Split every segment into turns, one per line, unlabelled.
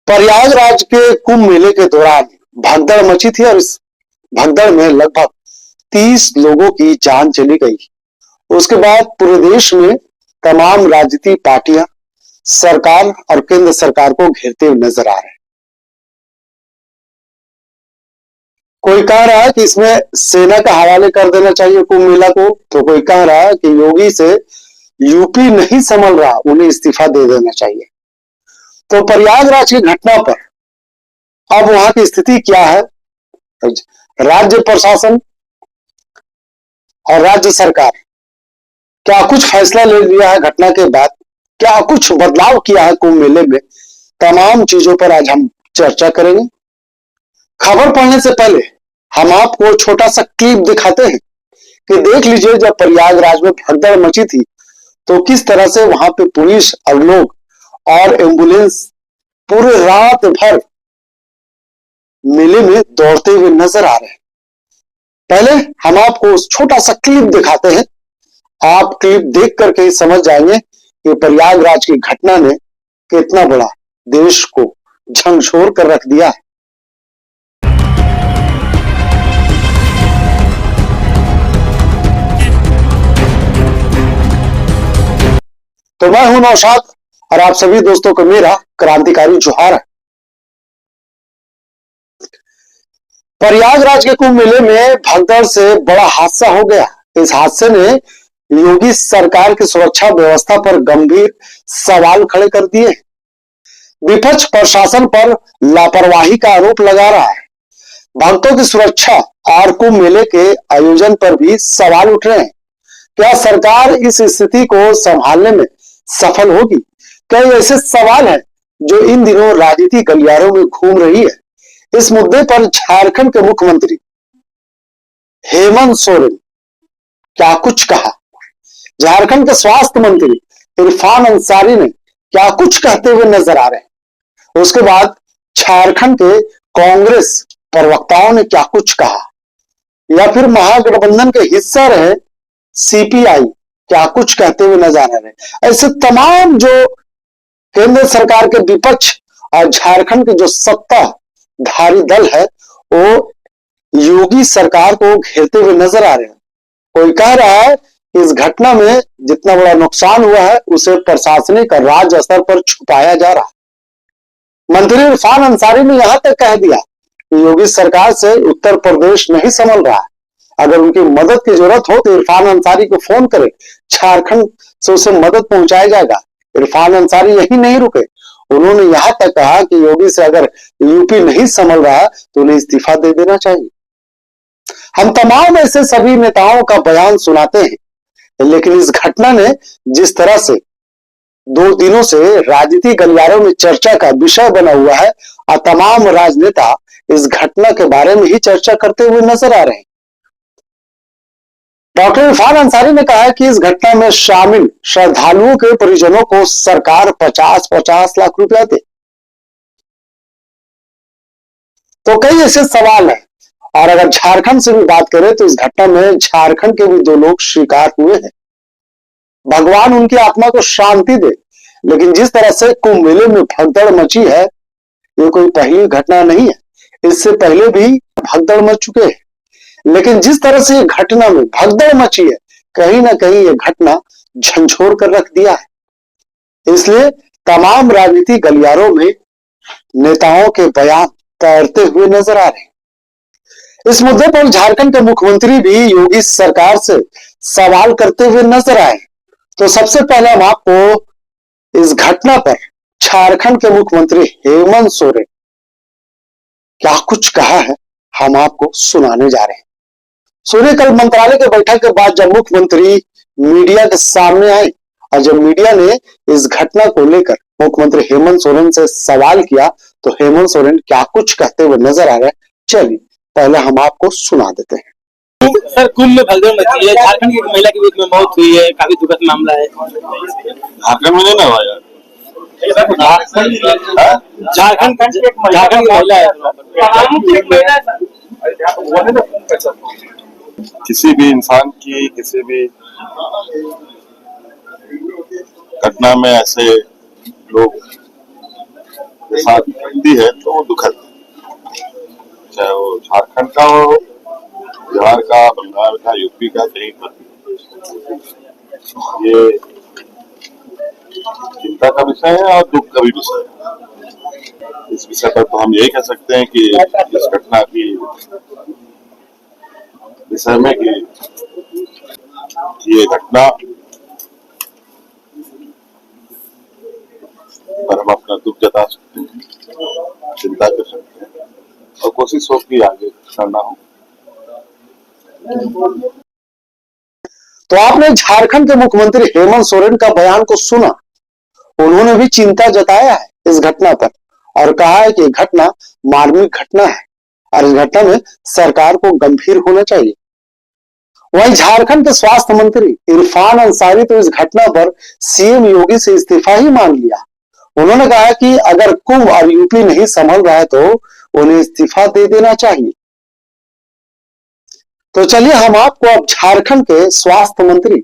प्रयागराज के कुंभ मेले के दौरान भगदड़ मची थी और इस भगदड़ में लगभग 30 लोगों की जान चली गई। उसके बाद पूरे देश में तमाम राजनीतिक पार्टियां सरकार और केंद्र सरकार को घेरते हुए नजर आ रहे हैं। कोई कह रहा है कि इसमें सेना का हवाले कर देना चाहिए कुंभ मेला को, तो कोई कह रहा है कि योगी से यूपी नहीं संभल रहा, उन्हें इस्तीफा दे देना चाहिए। तो प्रयागराज की घटना पर अब वहां की स्थिति क्या है, राज्य प्रशासन और राज्य सरकार क्या कुछ फैसला ले लिया है घटना के बाद, क्या कुछ बदलाव किया है कुंभ मेले में, तमाम चीजों पर आज हम चर्चा करेंगे। खबर पढ़ने से पहले हम आपको छोटा सा क्लिप दिखाते हैं कि देख लीजिए जब प्रयागराज में भगदड़ मची थी तो किस तरह से वहां पे पुलिस और लोग और एम्बुलेंस पूरे रात भर मेले में दौड़ते हुए नजर आ रहे हैं। पहले हम आपको उस छोटा सा क्लिप दिखाते हैं, आप क्लिप देख करके ही समझ जाएंगे कि प्रयागराज की घटना ने कितना बड़ा देश को झंझोर कर रख दिया है। तो मैं हूं नौशाद और आप सभी दोस्तों को मेरा क्रांतिकारी जोहार है। प्रयागराज के कुंभ मेले में भगदड़ से बड़ा हादसा हो गया। इस हादसे ने योगी सरकार की सुरक्षा व्यवस्था पर गंभीर सवाल खड़े कर दिए। विपक्ष प्रशासन पर लापरवाही का आरोप लगा रहा है। भक्तों की सुरक्षा और कुंभ मेले के आयोजन पर भी सवाल उठ रहे हैं। क्या सरकार इस स्थिति को संभालने में सफल होगी? कई ऐसे सवाल हैं जो इन दिनों राजनीतिक गलियारों में घूम रही है। इस मुद्दे पर झारखंड के मुख्यमंत्री हेमंत सोरेन क्या कुछ कहा, झारखंड के स्वास्थ्य मंत्री इरफान अंसारी ने क्या कुछ कहते हुए नजर आ रहे हैं, उसके बाद झारखंड के कांग्रेस प्रवक्ताओं ने क्या कुछ कहा, या फिर महागठबंधन के हिस्सा रहे सीपीआई क्या कुछ कहते हुए नजर आ रहे हैं। ऐसे तमाम जो केंद्र सरकार के विपक्ष और झारखंड के जो सत्ताधारी दल है वो योगी सरकार को घेरते हुए नजर आ रहे हैं। कोई कह रहा है कि इस घटना में जितना बड़ा नुकसान हुआ है उसे प्रशासनिक और राज्य स्तर पर छुपाया जा रहा है। मंत्री इरफान अंसारी ने यहां तक कह दिया कि योगी सरकार से उत्तर प्रदेश नहीं संभल रहा है, अगर उनकी मदद की जरूरत हो तो इरफान अंसारी को फोन करें, झारखंड से उसे मदद पहुंचाया जाएगा। इरफान अंसारी यही नहीं रुके, उन्होंने यहां तक कहा कि योगी से अगर यूपी नहीं संभल रहा तो उन्हें इस्तीफा दे देना चाहिए। हम तमाम ऐसे सभी नेताओं का बयान सुनाते हैं, लेकिन इस घटना ने जिस तरह से 2 दिनों से राजनीतिक गलियारों में चर्चा का विषय बना हुआ है और तमाम राजनेता इस घटना के बारे में ही चर्चा करते हुए नजर आ रहे हैं। डॉक्टर इरफान अंसारी ने कहा कि इस घटना में शामिल श्रद्धालुओं के परिजनों को सरकार 50-50 लाख रुपया दे। तो कई ऐसे सवाल हैं, और अगर झारखंड से भी बात करें तो इस घटना में झारखंड के भी 2 लोग शिकार हुए हैं। भगवान उनकी आत्मा को शांति दे। लेकिन जिस तरह से कुंभ मेले में भगदड़ मची है ये कोई पहली घटना नहीं है, इससे पहले भी भगदड़ मच चुके हैं। लेकिन जिस तरह से ये घटना में भगदड़ मची है, कहीं ना कहीं ये घटना झंझोर कर रख दिया है। इसलिए तमाम राजनीतिक गलियारों में नेताओं के बयान तैरते हुए नजर आ रहे हैं। इस मुद्दे पर झारखंड के मुख्यमंत्री भी योगी सरकार से सवाल करते हुए नजर आए। तो सबसे पहले हम आपको इस घटना पर झारखंड के मुख्यमंत्री हेमंत सोरेन क्या कुछ कहा है हम आपको सुनाने जा रहे हैं। सोरेन कल मंत्रालय के बैठक के बाद जब मुख्यमंत्री मीडिया के सामने आए और जब मीडिया ने इस घटना को लेकर मुख्यमंत्री हेमंत सोरेन से सवाल किया तो हेमंत सोरेन क्या कुछ कहते हुए नजर आ रहे हैं, चलिए पहले हम आपको सुना देते हैं।
सर, कुंभ में भगदड़ मची है, झारखंड की एक महिला की बीच में मौत हुई है, काफी दुखद मामला है।
झारखंड में नहीं ना हुआ यार,
झारखंड की महिला है।
किसी भी इंसान की किसी भी घटना में ऐसे लोग के साथ घटती है तो वो दुखद है। चाहे वो झारखंड का हो, बिहार का, बंगाल का, यूपी का, कहीं पर ये चिंता का विषय है और दुख का भी विषय है। इस विषय पर तो हम यही कह सकते हैं कि इस घटना की विषय में कि ये घटना पर हम अपना दुख जता सकते हैं, चिंता कर सकते हैं और कोशिश हो कि आगे करना हो।
तो आपने झारखंड के मुख्यमंत्री हेमंत सोरेन का बयान को सुना। उन्होंने भी चिंता जताया है इस घटना पर और कहा है कि यह घटना मार्मिक घटना है और इस घटना में सरकार को गंभीर होना चाहिए। वहीं झारखंड के स्वास्थ्य मंत्री इरफान अंसारी तो इस घटना पर सीएम योगी से इस्तीफा ही मांग लिया। उन्होंने कहा कि अगर कुंभ और यूपी नहीं संभल रहा है तो उन्हें इस्तीफा दे देना चाहिए। तो चलिए हम आपको अब झारखंड के स्वास्थ्य मंत्री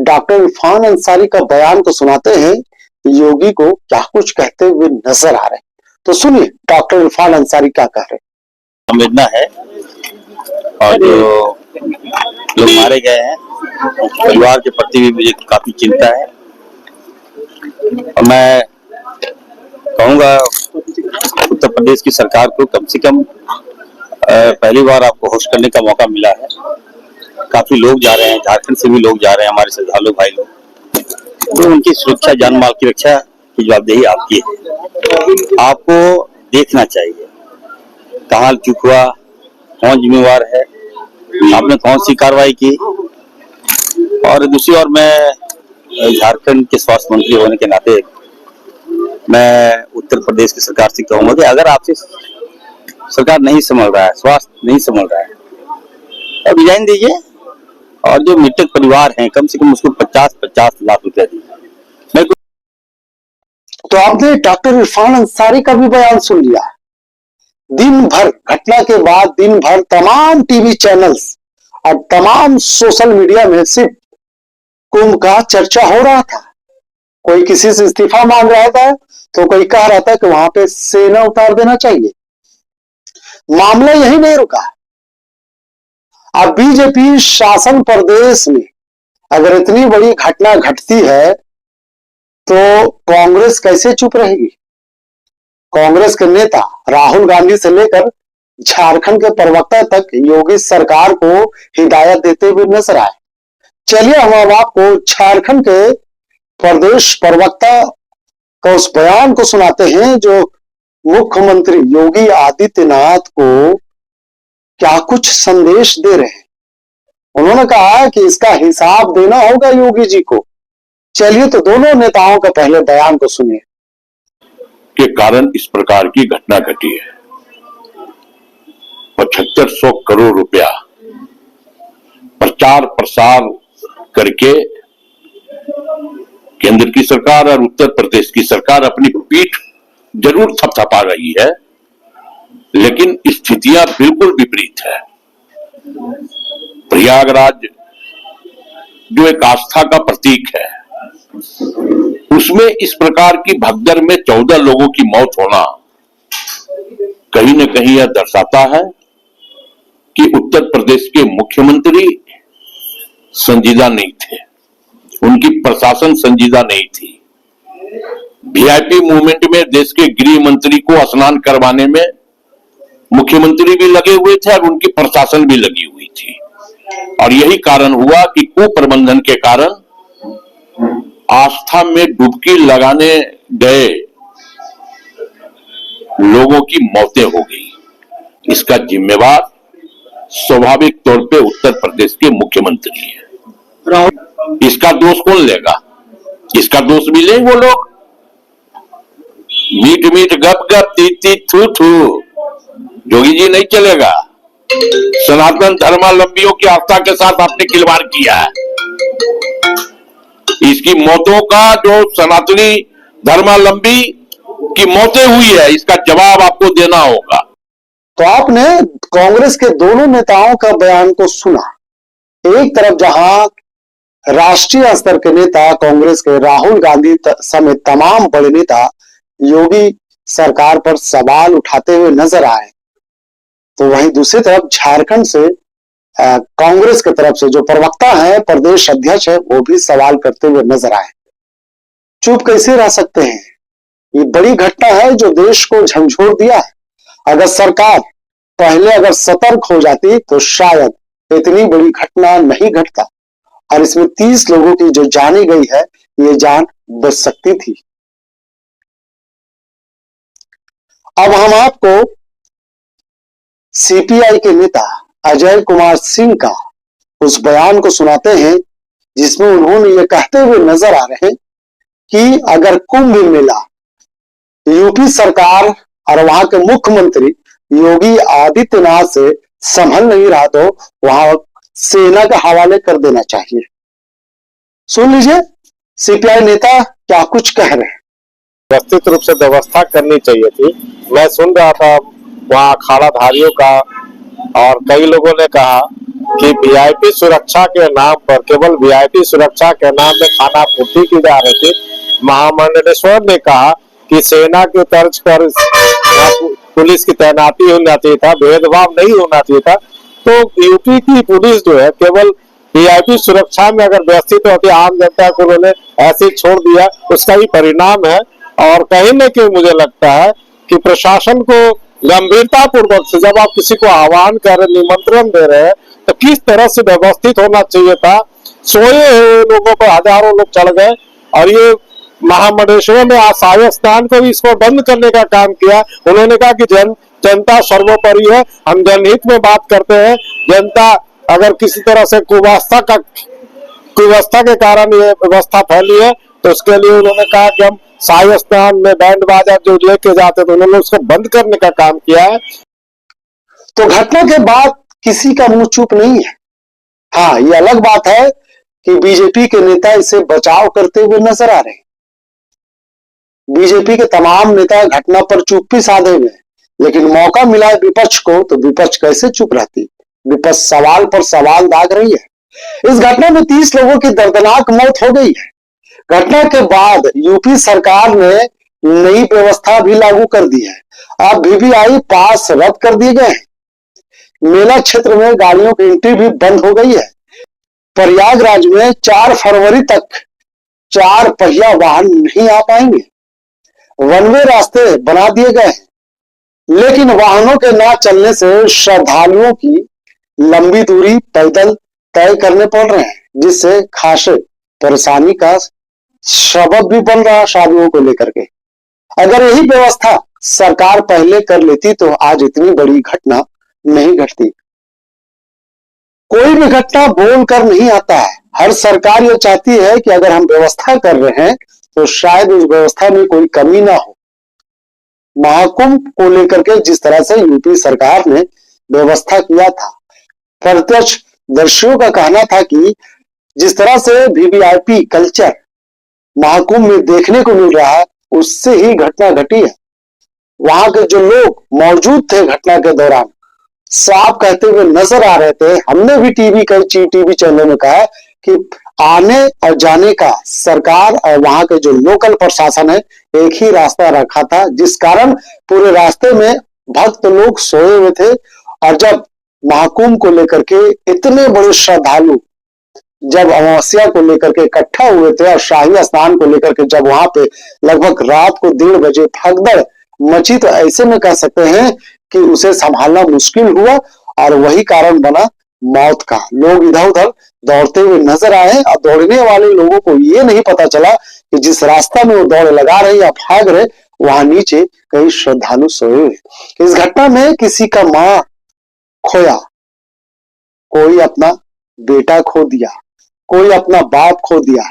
डॉक्टर इरफान अंसारी का बयान को सुनाते हैं। योगी को क्या कुछ कहते हुए नजर आ रहे हैं, तो सुनिए डॉक्टर इरफान अंसारी क्या कह रहे हैं।
संवेदना है और जो लोग मारे गए हैं परिवार के प्रति भी मुझे काफी चिंता है और मैं कहूंगा उत्तर प्रदेश की सरकार को कम से कम पहली बार आपको होस्ट करने का मौका मिला है। काफी लोग जा रहे हैं, झारखंड से भी लोग जा रहे हैं, हमारे श्रद्धालु भाई लोग, तो उनकी सुरक्षा, जान माल की रक्षा की जवाबदेही आपकी है। आपको देखना चाहिए कहाँ चूक हुआ, कौन जिम्मेवार है, आपने कौन सी कार्रवाई की। और दूसरी ओर मैं झारखंड के स्वास्थ्य मंत्री होने के नाते मैं उत्तर प्रदेश की सरकार से कहूंगा कि अगर आपसे सरकार नहीं संभल रहा है, स्वास्थ्य नहीं संभल रहा है, अब रिजाइन दीजिए और जो मृतक परिवार हैं कम से कम उसको 50-50 लाख रुपया दीजिए।
तो आपने डॉक्टर इरफान अंसारी का भी बयान सुन लिया। दिन भर घटना के बाद दिन भर तमाम टीवी चैनल्स और तमाम सोशल मीडिया में सिर्फ कुंभ का चर्चा हो रहा था। कोई किसी से इस्तीफा मांग रहा था तो कोई कह रहा था कि वहां पे सेना उतार देना चाहिए। मामला यही नहीं रुका। अब बीजेपी शासन प्रदेश में अगर इतनी बड़ी घटना घटती है तो कांग्रेस कैसे चुप रहेगी। कांग्रेस के नेता राहुल गांधी से लेकर झारखंड के प्रवक्ता तक योगी सरकार को हिदायत देते हुए नजर आए। चलिए हम अब आपको झारखंड के प्रदेश प्रवक्ता का उस बयान को सुनाते हैं जो मुख्यमंत्री योगी आदित्यनाथ को क्या कुछ संदेश दे रहे हैं। उन्होंने कहा कि इसका हिसाब देना होगा योगी जी को। चलिए तो दोनों नेताओं का पहले बयान को सुनिए।
के कारण इस प्रकार की घटना घटी है। 7500 करोड़ रुपया प्रचार प्रसार करके केंद्र की सरकार और उत्तर प्रदेश की सरकार अपनी पीठ जरूर थपथपा रही है, लेकिन स्थितियां बिल्कुल विपरीत है। प्रयागराज जो एक आस्था का प्रतीक है, उसमें इस प्रकार की भगदड़ में 14 लोगों की मौत होना कहीं न कहीं यह दर्शाता है कि उत्तर प्रदेश के मुख्यमंत्री संजीदा नहीं थे, उनकी प्रशासन संजीदा नहीं थी। वीआईपी मूवमेंट में देश के गृह मंत्री को स्नान करवाने में मुख्यमंत्री भी लगे हुए थे और उनकी प्रशासन भी लगी हुई थी, और यही कारण हुआ कि कुप्रबंधन के कारण आस्था में डुबकी लगाने गए लोगों की मौतें हो गई। इसका जिम्मेवार स्वाभाविक तौर पे उत्तर प्रदेश के मुख्यमंत्री है। इसका दोष कौन लेगा? इसका दोष भी लेंगे वो लोग। मीट मीट गप गप तीत तीत थू थू योगी जी नहीं चलेगा। सनातन धर्मावलंबियों की आस्था के साथ आपने खिलवाड़ किया है। इसकी मौतों का जो सनातनी धर्मावलंबी की मौतें हुई है, इसका जवाब आपको देना होगा।
तो आपने कांग्रेस के दोनों नेताओं का बयान को सुना। एक तरफ जहां राष्ट्रीय स्तर के नेता कांग्रेस के राहुल गांधी समेत तमाम बड़े नेता योगी सरकार पर सवाल उठाते हुए नजर आए, तो वहीं दूसरी तरफ झारखंड से कांग्रेस की तरफ से जो प्रवक्ता है, प्रदेश अध्यक्ष है, वो भी सवाल करते हुए नजर आए। चुप कैसे रह सकते हैं? ये बड़ी घटना है जो देश को झंझोर दिया है। अगर सरकार पहले अगर सतर्क हो जाती तो शायद इतनी बड़ी घटना नहीं घटता और इसमें 30 लोगों की जो जाने गई है, ये जान बच सकती थी। अब हम आपको सीपीआई के नेता अजय कुमार सिंह का उस बयान को सुनाते हैं जिसमें उन्होंने ये कहते हुए नजर आ रहे हैं कि अगर कुंभ मेला यूपी सरकार और वहां के मुख्यमंत्री योगी आदित्यनाथ से संभल नहीं रहा तो वहां सेना के हवाले कर देना चाहिए। सुन लीजिए सीपीआई नेता क्या कुछ कह रहे हैं।
व्यवस्थित रूप से व्यवस्था करनी चाहिए थी। मैं सुन रहा था वहाँ अखाड़ाधारियों का, और कई लोगों ने कहा कि वीआईपी सुरक्षा के नाम पर, केवल वीआईपी सुरक्षा के नाम पे खाना पूर्ति की जा रही थी। महामंडलेश्वर ने कहा कि सेना की तर्ज पर पुलिस की तैनाती होना चाहिए था, भेदभाव नहीं होना चाहिए था। तो यूपी की पुलिस जो है केवल वीआईपी सुरक्षा में अगर व्यवस्थित होती, आम जनता को उन्होंने ऐसे छोड़ दिया, उसका ही परिणाम है। और कहीं न कहीं मुझे लगता है कि प्रशासन को गंभीरता पूर्वक से जब आप किसी को आह्वान कर रहे, निमंत्रण दे रहे हैं, तो किस तरह से व्यवस्थित होना चाहिए था। सोए हुए लोगों पर हजारों लोग चढ़ गए और ये महामंडलेश्वर ने आशाय स्नान को भी इसको बंद करने का काम किया। उन्होंने कहा कि जनता सर्वोपरि है, हम जनहित में बात करते हैं। जनता अगर किसी तरह से कुव्यवस्था के कारण ये व्यवस्था फैली है तो उसके लिए उन्होंने कहा कि हम शाही स्नान में बैंड बाजा जो लेके जाते थे, उन्होंने उसको बंद करने का काम किया है।
तो घटना के बाद किसी का मुंह चुप नहीं है। हाँ, ये अलग बात है कि बीजेपी के नेता इसे बचाव करते हुए नजर आ रहे हैं। बीजेपी के तमाम नेता घटना पर चुप्पी साधे हुए, लेकिन मौका मिला है विपक्ष को तो विपक्ष कैसे चुप रहती? विपक्ष सवाल पर सवाल दाग रही है। इस घटना में 30 लोगों की दर्दनाक मौत हो गई है। घटना के बाद यूपी सरकार ने नई व्यवस्था भी लागू कर दी है। अब वीवीआई पास रद्द कर दिए गए हैं। मेला क्षेत्र में गाड़ियों की एंट्री भी बंद हो गई है। प्रयागराज में 4 फरवरी तक 4 पहिया वाहन नहीं आ पाएंगे। वन वे रास्ते बना दिए गए हैं, लेकिन वाहनों के ना चलने से श्रद्धालुओं की लंबी दूरी पैदल तय करने पड़ रहे हैं, जिससे खासे परेशानी का सबब भी बन रहा शादियों को लेकर के। अगर यही व्यवस्था सरकार पहले कर लेती तो आज इतनी बड़ी घटना नहीं घटती। कोई भी घटना बोल कर नहीं आता है। हर सरकार ये चाहती है कि अगर हम व्यवस्था कर रहे हैं तो शायद उस व्यवस्था में कोई कमी ना हो। महाकुंभ को लेकर के जिस तरह से यूपी सरकार ने व्यवस्था किया था, प्रत्यक्षदर्शियों का कहना था कि जिस तरह से वीवीआईपी कल्चर महाकुंभ में देखने को मिल रहा है, उससे ही घटना घटी है। वहां के जो लोग मौजूद थे घटना के दौरान साफ कहते हुए नजर आ रहे थे। हमने भी कई टीवी चैनलों में कहा कि आने और जाने का सरकार और वहां के जो लोकल प्रशासन है एक ही रास्ता रखा था, जिस कारण पूरे रास्ते में भक्त लोग सोए हुए थे। और जब महाकुंभ को लेकर के इतने बड़े श्रद्धालु जब अमावस्या को लेकर के इकट्ठा हुए थे और शाही स्नान को लेकर के जब वहां पे लगभग रात को 1:30 बजे भगदड़ मची, तो ऐसे में कह सकते हैं कि उसे संभालना मुश्किल हुआ और वही कारण बना मौत का। लोग इधर उधर दौड़ते हुए नजर आए और दौड़ने वाले लोगों को ये नहीं पता चला कि जिस रास्ता में वो दौड़ लगा रहे या भाग रहे वहां नीचे कई श्रद्धालु सोए हुए। इस घटना में किसी का मां खोया, कोई अपना बेटा खो दिया, कोई अपना बाप खो दिया।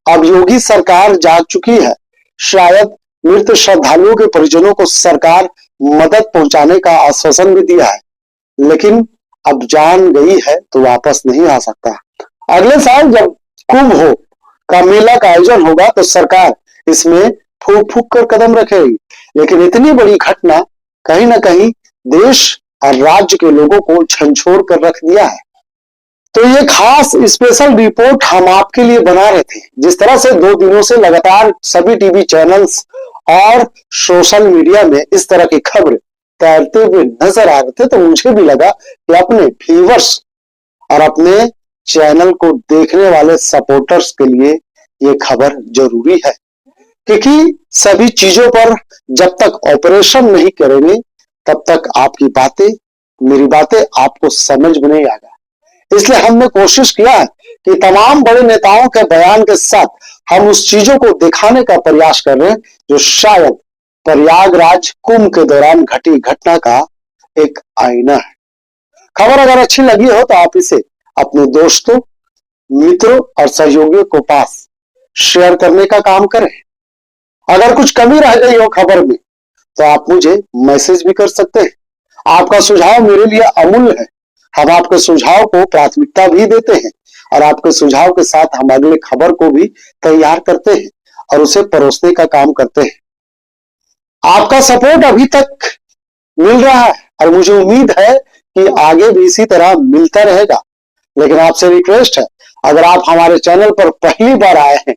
अब योगी सरकार जाग चुकी है। शायद मृत श्रद्धालुओं के परिजनों को सरकार मदद पहुंचाने का आश्वासन भी दिया है, लेकिन अब जान गई है तो वापस नहीं आ सकता। अगले साल जब कुंभ का मेला का आयोजन होगा तो सरकार इसमें फूक फूक कर कदम रखेगी, लेकिन इतनी बड़ी घटना कहीं ना कहीं देश और राज्य के लोगों को झंझोर कर रख दिया है। तो ये खास स्पेशल रिपोर्ट हम आपके लिए बना रहे थे। जिस तरह से 2 दिनों से लगातार सभी टीवी चैनल्स और सोशल मीडिया में इस तरह की खबर तैरते हुए नजर आ रहे थे, तो मुझे भी लगा कि अपने व्यूअर्स और अपने चैनल को देखने वाले सपोर्टर्स के लिए ये खबर जरूरी है, क्योंकि सभी चीजों पर जब तक ऑपरेशन नहीं करेंगे तब तक आपकी बातें, मेरी बातें आपको समझ में नहीं आएगा। इसलिए हमने कोशिश किया है कि तमाम बड़े नेताओं के बयान के साथ हम उस चीजों को दिखाने का प्रयास कर रहे हैं जो शायद प्रयागराज कुंभ के दौरान घटी घटना का एक आईना है। खबर अगर अच्छी लगी हो तो आप इसे अपने दोस्तों, मित्रों और सहयोगियों को पास शेयर करने का काम करें। अगर कुछ कमी रह गई हो खबर में तो आप मुझे मैसेज भी कर सकते हैं। आपका सुझाव मेरे लिए अमूल्य है। हम आपके सुझाव को प्राथमिकता भी देते हैं और आपके सुझाव के साथ हम अगले खबर को भी तैयार करते हैं और उसे परोसने का काम करते हैं। आपका सपोर्ट अभी तक मिल रहा है और मुझे उम्मीद है कि आगे भी इसी तरह मिलता रहेगा। लेकिन आपसे रिक्वेस्ट है, अगर आप हमारे चैनल पर पहली बार आए हैं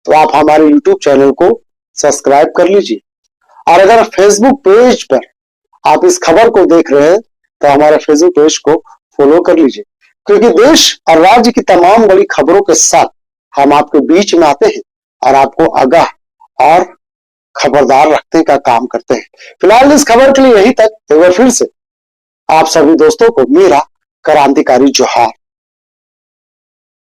तो आप हमारे YouTube चैनल को सब्सक्राइब कर लीजिए और अगर फेसबुक पेज पर आप इस खबर को देख रहे हैं तो हमारे फेसबुक पेज को फॉलो कर लीजिए, क्योंकि देश और राज्य की तमाम बड़ी खबरों के साथ हम आपके बीच में आते हैं और आपको आगाह और खबरदार रखने का काम करते हैं। फिलहाल इस खबर के लिए यहीं तक। एक बार फिर से आप सभी दोस्तों को मेरा क्रांतिकारी जोहार।